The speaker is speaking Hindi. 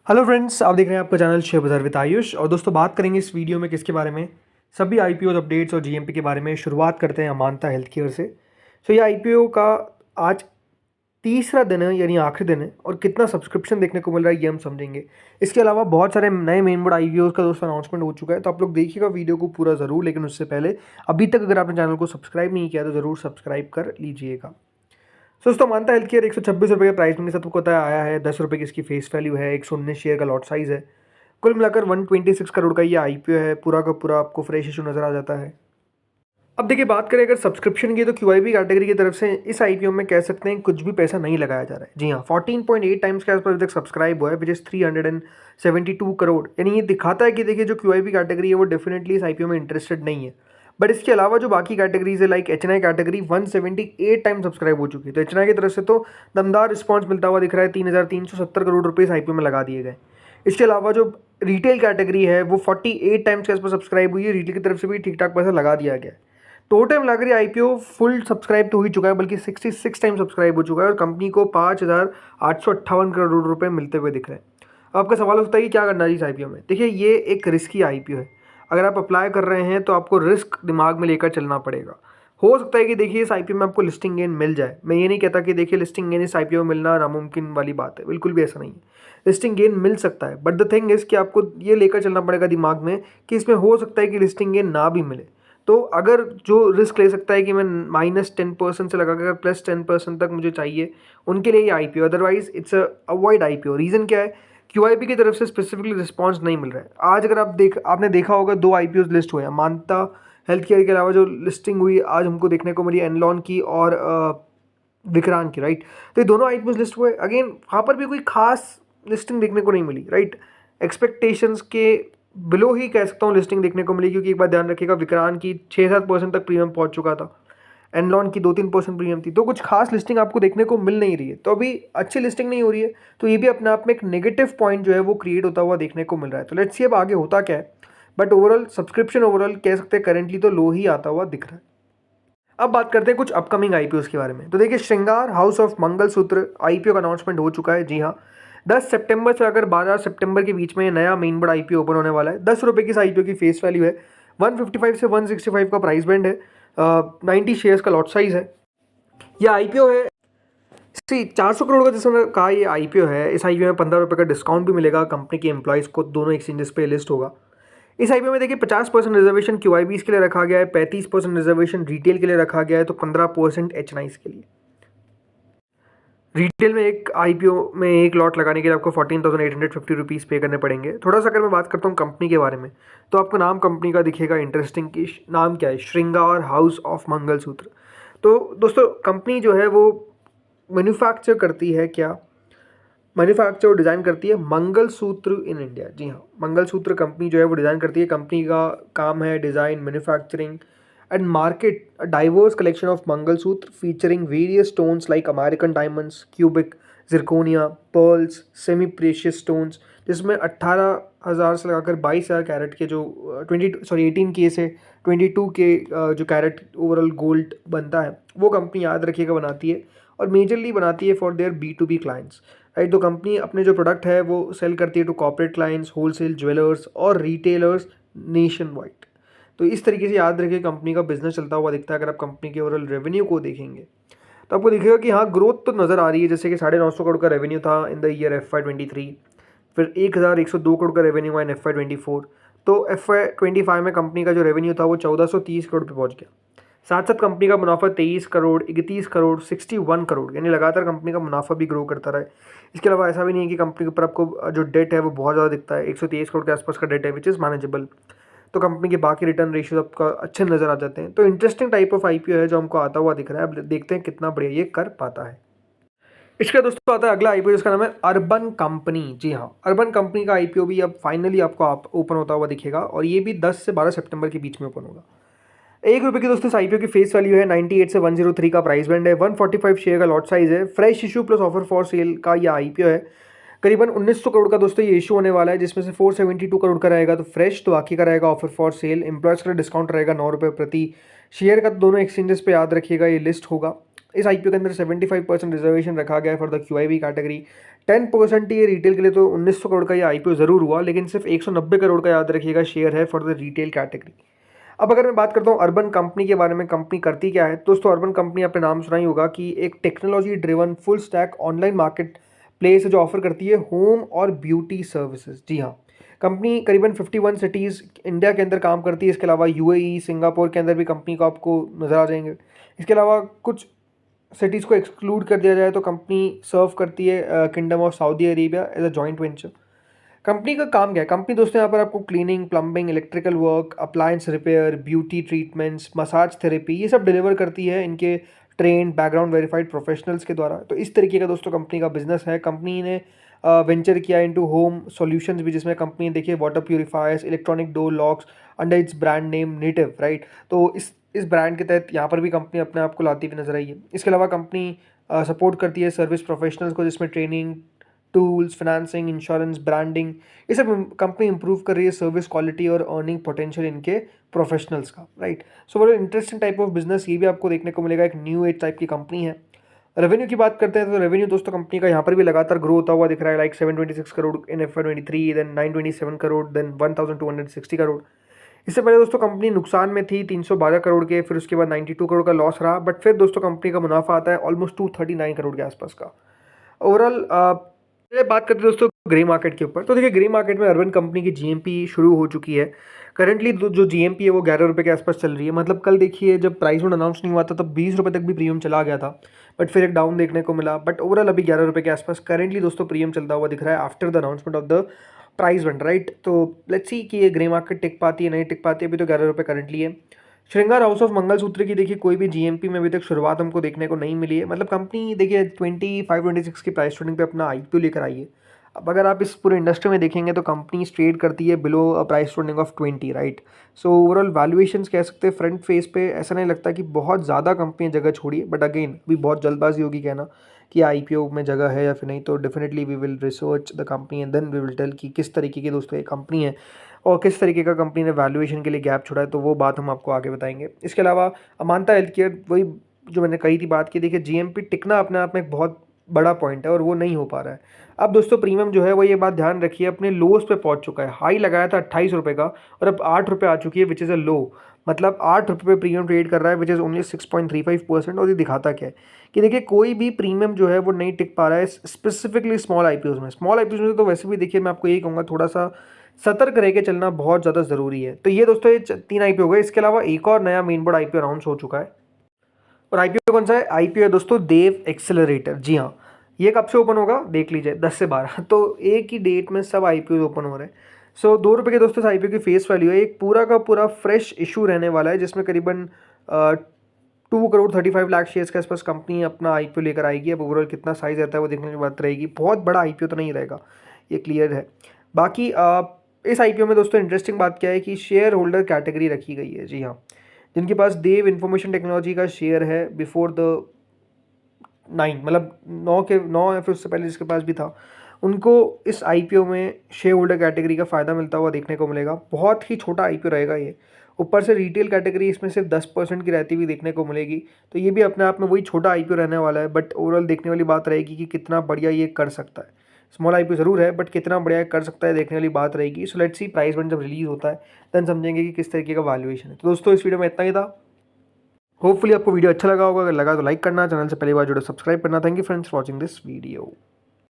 हेलो फ्रेंड्स, आप देख रहे हैं आपका चैनल शेयर बाजार विद आयुष। और दोस्तों, बात करेंगे इस वीडियो में किसके बारे में, सभी आईपीओ अपडेट्स और जीएमपी के बारे में। शुरुआत करते हैं अमांता हेल्थ केयर से। तो ये आईपीओ का आज तीसरा दिन है, यानी आखिरी दिन है, और कितना सब्सक्रिप्शन देखने को मिल रहा है ये हम समझेंगे। इसके अलावा बहुत सारे नए मेन बोर्ड आईपीओ का दोस्तों अनाउंसमेंट हो चुका है, तो आप लोग देखिएगा वीडियो को पूरा ज़रूर। लेकिन उससे पहले अभी तक अगर आपने चैनल को सब्सक्राइब नहीं किया तो ज़रूर सब्सक्राइब कर लीजिएगा। दोस्तों, मानता हेल्थ केयर 126 रुपये के प्राइस में सबको पता आया है। 10 रुपये की इसकी फेस वैल्यू है, 119 शेयर का लॉट साइज है। कुल मिलाकर 126 करोड़ का ये आईपीओ है। पूरा का पूरा आपको फ्रेश इशू नजर आ जाता है। अब देखिए, बात करें अगर सब्सक्रिप्शन की, तो क्यूआईबी कैटेगरी की तरफ से इस आईपीओ में कह सकते हैं कुछ भी पैसा नहीं लगाया जा रहा है। जी हाँ, 14.8 टाइम्स के आसपास अभी तक सब्सक्राइब हुआ है, विच इज 372 करोड़। यानी ये दिखाता है कि देखिए जो क्यूआईबी कैटेगरी है वो डेफिनेटली इस आईपीओ में इंटरेस्टेड नहीं है। बट इसके अलावा जो बाकी कैटेगरीज है, like HNI category 178 time subscribe हो चुकी है। तो एचएनआई की तरफ से तो दमदार रिस्पॉन्स मिलता हुआ दिख रहा है। 3,370 करोड़ रुपये इस आईपीओ में लगा दिए गए। इसके अलावा जो रिटेल कैटेगरी है वो 48 टाइम्स के आसपास सब्सक्राइब हुई है। रिटेल की तरफ से भी ठीक ठाक पैसा लगा दिया गया है। टोटल मिलाकर ये आईपीओ फुल सब्सक्राइब तो हो ही चुका है, बल्कि 66 टाइम सब्सक्राइब हो चुका है, और कंपनी को 5,858 करोड़ रुपए मिलते हुए दिख रहे हैं। अब आपका सवाल होता है कि क्या करना चाहिए इस आईपीओ में। देखिए, ये एक रिस्की आईपीओ है। अगर आप अप्लाई कर रहे हैं तो आपको रिस्क दिमाग में लेकर चलना पड़ेगा। हो सकता है कि देखिए इस आईपीओ में आपको लिस्टिंग गेन मिल जाए। मैं ये नहीं कहता कि देखिए लिस्टिंग गेन इस आईपीओ में मिलना नामुमकिन वाली बात है, बिल्कुल भी ऐसा नहीं है। लिस्टिंग गेन मिल सकता है, बट द थिंग इज कि आपको ये लेकर चलना पड़ेगा दिमाग में कि इसमें हो सकता है कि लिस्टिंग गेन ना भी मिले। तो अगर जो रिस्क ले सकता है कि मैं -10% से लगाकर +10% तक मुझे चाहिए, उनके लिए ये IPO. Otherwise it's avoid IPO. Reason क्या है? क्यूआईबी की तरफ से स्पेसिफिकली रिस्पॉन्स नहीं मिल रहा है। आज अगर आपने देखा होगा 2 आईपीओ लिस्ट हुए हैं। मानता हेल्थ केयर के अलावा जो लिस्टिंग हुई आज हमको देखने को मिली एनलॉन की और विक्रांत की, राइट। तो ये दोनों आईपीओ लिस्ट हुए। अगेन वहाँ पर भी कोई खास लिस्टिंग देखने को नहीं मिली, राइट। एक्सपेक्टेशंस के बिलो ही कह सकता हूँ लिस्टिंग देखने को मिली, क्योंकि एक बात ध्यान रखिएगा, विक्रांत की 6-7% तक प्रीमियम पहुंच चुका था। एनलॉन की 2-3% प्रीमियम थी। तो कुछ खास लिस्टिंग आपको देखने को मिल नहीं रही है। तो अभी अच्छी लिस्टिंग नहीं हो रही है, तो ये भी अपने आप में एक नेगेटिव पॉइंट जो है वो क्रिएट होता हुआ देखने को मिल रहा है। तो लेट्स सी अब आगे होता क्या है। बट ओवरऑल सब्सक्रिप्शन ओवरऑल कह सकते हैं करेंटली तो लो ही आता हुआ दिख रहा है। अब बात करते हैं कुछ अपकमिंग आईपीओ के बारे में। तो देखिए, श्रृंगार हाउस ऑफ मंगलसूत्र आईपीओ का अनाउंसमेंट हो चुका है। जी हाँ, 10 सितंबर से अगर 12 सितंबर के बीच में नया मेन बोर्ड आईपीओ ओपन होने वाला है। 10 रुपये की इस आईपीओ की फेस वैल्यू है। 155 से 165 का प्राइस बैंड है। 90 शेयर्स का लॉट साइज है। यह आईपीओ है 400 करोड़ का, जिसमें कहा ये आईपीओ है। इस आईपीओ में 15 रुपये का डिस्काउंट भी मिलेगा कंपनी के एम्प्लॉयज़ को। दोनों एक्सचेंजेस पे लिस्ट होगा। इस आईपीओ में देखिए 50% रिजर्वेशन क्यूआईबीज के लिए रखा गया है, 35% रिजर्वेशन रिटेल के लिए रखा गया है, तो 15% एचएनआईज के लिए। रिटेल में एक आईपीओ में एक लॉट लगाने के लिए आपको 14,850 रुपीज़ पे करने पड़ेंगे। थोड़ा सा अगर मैं बात करता हूँ कंपनी के बारे में, तो आपको नाम कंपनी का दिखेगा इंटरेस्टिंग कि नाम क्या है, श्रृंगार हाउस ऑफ मंगलसूत्र। तो दोस्तों, कंपनी जो है वो मैन्युफैक्चर करती है क्या? मैन्युफैक्चर और डिज़ाइन करती है मंगलसूत्र इन इंडिया। जी हाँ, मंगलसूत्र कंपनी जो है वो डिज़ाइन करती है। कंपनी का काम है design, manufacturing and market a diverse collection of mangalsutra featuring various stones like American diamonds, cubic, zirconia, pearls, semi precious stones, जिसमें 18,000 से लगाकर 22,000 कैरेट के जो 18K से 22K जो कैरेट ओवरऑल गोल्ड बनता है, वो कंपनी याद रखिएगा बनाती है। और मेजरली बनाती है for their B2B clients, right. तो कंपनी अपने जो प्रोडक्ट है वो सेल करती है to corporate clients, wholesale jewellers और रिटेलर्स नेशन वाइड। तो इस तरीके से याद रखिए कंपनी का बिजनेस चलता हुआ दिखता है। अगर आप कंपनी के ओवरऑल रेवेन्यू को देखेंगे तो आपको दिखेगा कि हाँ, ग्रोथ तो नज़र आ रही है। जैसे कि 950 करोड़ का रेवेन्यू था इन द ईयर FY23, फिर 1,102 करोड़ का रेवेन्यू हुआ इन FY24। तो FY25 में कंपनी का जो रेवेन्यू था वो 1,430 करोड़ पे पहुंच गया। साथ साथ कंपनी का मुनाफा 23 करोड़, 31 करोड़, 61 करोड़, यानी लगातार कंपनी का मुनाफा भी ग्रो करता रहा है। इसके अलावा ऐसा भी नहीं है कि कंपनी के ऊपर आपको जो डेट है वो बहुत ज़्यादा दिखता है। 123 करोड़ के आसपास का डेट है, विच इज़ मैनेजेबल। तो कंपनी के बाकी रिटर्न रेशियो आपका अच्छे नज़र आ जाते हैं। तो इंटरेस्टिंग टाइप ऑफ आईपीओ है जो हमको आता हुआ दिख रहा है। अब देखते हैं कितना बढ़िया ये कर पाता है। इसका दोस्तों आता है अगला आईपीओ, जिसका नाम है अर्बन कंपनी। जी हाँ, अर्बन कंपनी का आईपीओ भी अब फाइनली आपको ओपन होता हुआ दिखेगा, और ये भी 10 से 12 सितंबर के बीच में ओपन होगा। 1 रुपये की दोस्तों इस आईपीओ की फेस वैल्यू है। 98 से 103 का प्राइस बैंड है। 145 शेयर का लॉट साइज है। Fresh issue plus offer for sale का यह आईपीओ है। करीबन 1900 करोड़ का दोस्तों ये इशू होने वाला है, जिसमें से 472 करोड़ का रहेगा तो फ्रेश, तो बाकी का रहेगा ऑफर फॉर सेल। एम्प्लॉयज़ का डिस्काउंट रहेगा 9 रुपये प्रति शेयर का। दोनों एक्सचेंजेस पे याद रखिएगा ये लिस्ट होगा। इस आईपीओ के अंदर 75% रिजर्वेशन रखा गया है फॉर द क्यूआईबी कैटेगरी। 10% ये रिटेल के लिए, तो 1900 करोड़ का ये आईपीओ ज़रूर हुआ, लेकिन सिर्फ 190 करोड़ का याद रखिएगा शेयर है फॉर द रिटेल कैटेगरी। अब अगर मैं बात करता हूँ अर्बन कंपनी के बारे में, कंपनी करती क्या है दोस्तों। अर्बन कंपनी आपने नाम सुना ही होगा कि एक technology driven full stack online market place है जो ऑफर करती है होम और ब्यूटी सर्विसेज। जी हाँ, कंपनी करीबन 51 सिटीज़ इंडिया के अंदर काम करती है। इसके अलावा यूएई, सिंगापुर के अंदर भी कंपनी को आपको नज़र आ जाएंगे। इसके अलावा कुछ सिटीज़ को एक्सक्लूड कर दिया जाए तो कंपनी सर्व करती है Kingdom of Saudi Arabia as a joint venture. Company का काम क्या है? कंपनी दोस्तों यहाँ पर आपको cleaning, plumbing, electrical work, appliance repair, beauty treatments, massage therapy, ये सब डिलीवर करती है इनके ट्रेंड, बैकग्राउंड वेरीफाइड प्रोफेशनल्स के द्वारा। तो इस तरीके का दोस्तों कंपनी का बिजनेस है। कंपनी ने वेंचर किया इनटू होम सॉल्यूशंस भी, जिसमें कंपनी देखिए water purifiers, electronic door locks under its brand name native, right. तो इस ब्रांड के तहत यहाँ पर भी कंपनी अपने आप को लाती हुई नजर आई है। इसके अलावा कंपनी सपोर्ट करती है सर्विस प्रोफेशनल्स को, जिसमें training, tools, financing, insurance, branding, ये सब कंपनी इंप्रूव कर रही है सर्विस क्वालिटी और अर्निंग पोटेंशियल इनके प्रोफेशनल्स का, राइट। सो बड़ा इंटरेस्टिंग टाइप ऑफ बिजनेस ये भी आपको देखने को मिलेगा। एक न्यू एज टाइप की कंपनी है। रेवेन्यू की बात करते हैं तो रेवेन्यू दोस्तों कंपनी का यहाँ पर भी लगातार ग्रो होता हुआ दिख रहा है। Like 726 crore in FY23, then 927 crore, then 1260 crore. इससे पहले दोस्तों कंपनी नुकसान में थी 312 करोड़ के, फिर उसके बाद 92 करोड़ का लॉस रहा, बट फिर दोस्तों कंपनी का मुनाफा आता है ऑलमोस्ट 239 करोड़ के आसपास का। ओवरऑल बात करते हैं दोस्तों ग्रे मार्केट के ऊपर। तो देखिए ग्रे मार्केट में अर्बन कंपनी की जीएमपी शुरू हो चुकी है। करंटली जो जीएमपी है वो 11 रुपये के आसपास चल रही है। मतलब कल देखिए जब प्राइस में अनाउंस नहीं हुआ था तब 20 रुपये तक भी प्रीमियम चला गया था, बट फिर एक डाउन देखने को मिला। बट ओवरऑल अभी 11 रुपये के आसपास करंटली दोस्तों प्रीमियम चलता हुआ दिख रहा है after the announcement of the price one, right. तो लेट्स सी कि ये ग्रे मार्केट टिक पाती है नहीं टिक पाती है। अभी तो 11 रुपये करंटली है। श्रृंगार हाउस ऑफ मंगलसूत्र की देखिए कोई भी जीएमपी में अभी तक शुरुआत हमको देखने को नहीं मिली है। मतलब कंपनी देखिए 25-26 की प्राइस ट्रेडिंग पे अपना आईपीओ लेकर आई है। अब अगर आप इस पूरे इंडस्ट्री में देखेंगे तो कंपनी ट्रेड करती है below price trading of 20, right. So overall valuations कह सकते हैं फ्रंट फेस पे ऐसा नहीं लगता कि बहुत ज़्यादा कंपनी जगह छोड़ी है। बट अगेन अभी बहुत जल्दबाजी होगी कहना कि आईपीओ में जगह है या फिर नहीं। तो definitely we will research the company and then we will tell कि किस तरीके की दोस्तों ये कंपनी है और किस तरीके का कंपनी ने वैल्यूएशन के लिए गैप छोड़ा है। तो वो बात हम आपको आगे बताएंगे। इसके अलावा अमांता हेल्थ केयर, वही जो मैंने कही थी बात की, देखिए जीएमपी टिकना अपने आप में एक बहुत बड़ा पॉइंट है और वो नहीं हो पा रहा है। अब दोस्तों प्रीमियम जो है वो ये बात ध्यान रखिए अपने लोस पे पहुंच चुका है। हाई लगाया था 28 रुपये का और अब 8 रुपये आ चुकी है विच इज़ अ लो। मतलब 8 रुपये पे प्रीमियम ट्रेड कर रहा है विच इज़ ओनली 6.35%। और ये दिखाता क्या है कि देखिए कोई भी प्रीमियम जो है वो नहीं टिक पा रहा है स्पेसिफिकली स्मॉल आईपीओज में। स्मॉल आईपीओज में तो वैसे भी देखिए मैं आपको यही कहूँगा थोड़ा सा सतर्क रह के चलना बहुत ज़्यादा ज़रूरी है। तो ये दोस्तों ये 3 आईपीओ हो गए। इसके अलावा एक और नया मेन बोर्ड आईपीओ अनाउंस हो चुका है और आईपीओ कौन सा है? आईपीओ है दोस्तों देव एक्सेलरेटर। जी हाँ, ये कब से ओपन होगा देख लीजिए 10 से 12 तो एक ही डेट में सब आईपीओ ओपन हो रहे हैं। सो 2 रुपये के दोस्तों आईपीओ की फेस वैल्यू है। एक पूरा का पूरा फ्रेश इशू रहने वाला है जिसमें करीबन 2 करोड़ 35 लाख शेयर्स के आसपास कंपनी अपना आईपीओ लेकर आएगी। अब ओवरऑल कितना साइज रहता है वो देखने की बात रहेगी। बहुत बड़ा आईपीओ तो नहीं रहेगा, ये क्लियर है। बाकी इस आईपीओ में दोस्तों इंटरेस्टिंग बात क्या है कि शेयर होल्डर कैटेगरी रखी गई है। जी हाँ, जिनके पास देव इंफॉर्मेशन टेक्नोलॉजी का शेयर है बिफोर द 9, मतलब 9 या फिर उससे पहले जिसके पास भी था, उनको इस आईपीओ में शेयर होल्डर कैटेगरी का फ़ायदा मिलता हुआ देखने को मिलेगा। बहुत ही छोटा आईपीओ रहेगा ये। ऊपर से रिटेल कैटेगरी इसमें सिर्फ 10% की रहती हुई देखने को मिलेगी। तो ये भी अपने आप में वही छोटा आईपीओ रहने वाला है। बट ओवरऑल देखने वाली बात रहेगी कि कितना बढ़िया ये कर सकता है। स्मॉल आईपीओ ज़रूर है बट कितना बढ़िया कर सकता है देखने वाली बात रहेगी। सो लेट्स सी प्राइस बन जब रिलीज़ होता है देन समझेंगे कि किस तरीके का वैल्यूएशन है। तो दोस्तों इस वीडियो में इतना ही था। होपफुली आपको वीडियो अच्छा लगा होगा। अगर लगा तो लाइक करना, चैनल से पहली बार जुड़े सब्सक्राइब करना। Thank you friends for watching this video.